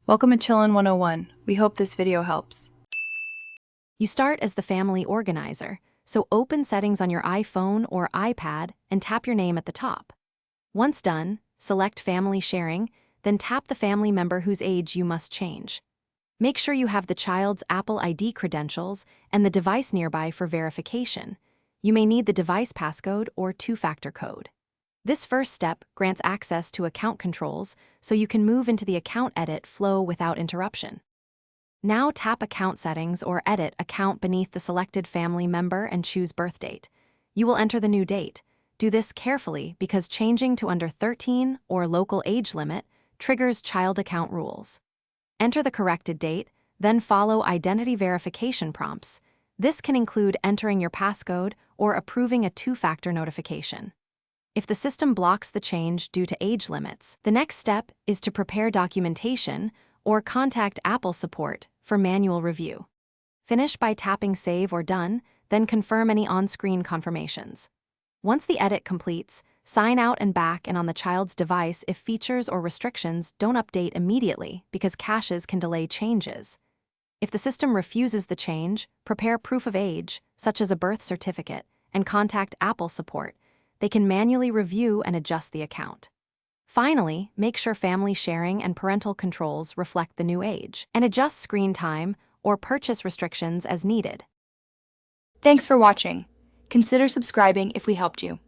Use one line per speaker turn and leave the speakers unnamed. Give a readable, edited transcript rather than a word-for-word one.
Welcome to Chillin' 101. We hope this video helps.
You start as the family organizer, so open Settings on your iPhone or iPad and tap your name at the top. Once done, select Family Sharing, then tap the family member whose age you must change. Make sure you have the child's Apple ID credentials and the device nearby for verification. You may need the device passcode or two-factor code. This first step grants access to account controls so you can move into the account edit flow without interruption. Now tap Account Settings or Edit Account beneath the selected family member and choose Birth Date. You will enter the new date. Do this carefully because changing to under 13 or local age limit triggers child account rules. Enter the corrected date, then follow identity verification prompts. This can include entering your passcode or approving a two-factor notification. If the system blocks the change due to age limits, the next step is to prepare documentation or contact Apple support for manual review. Finish by tapping Save or Done, then confirm any on-screen confirmations. Once the edit completes, sign out and back and on the child's device if features or restrictions don't update immediately because caches can delay changes. If the system refuses the change, prepare proof of age, such as a birth certificate, and contact Apple support. They can manually review and adjust the account. Finally, make sure family sharing and parental controls reflect the new age, and adjust screen time or purchase restrictions as needed.
Thanks for watching. Consider subscribing if we helped you.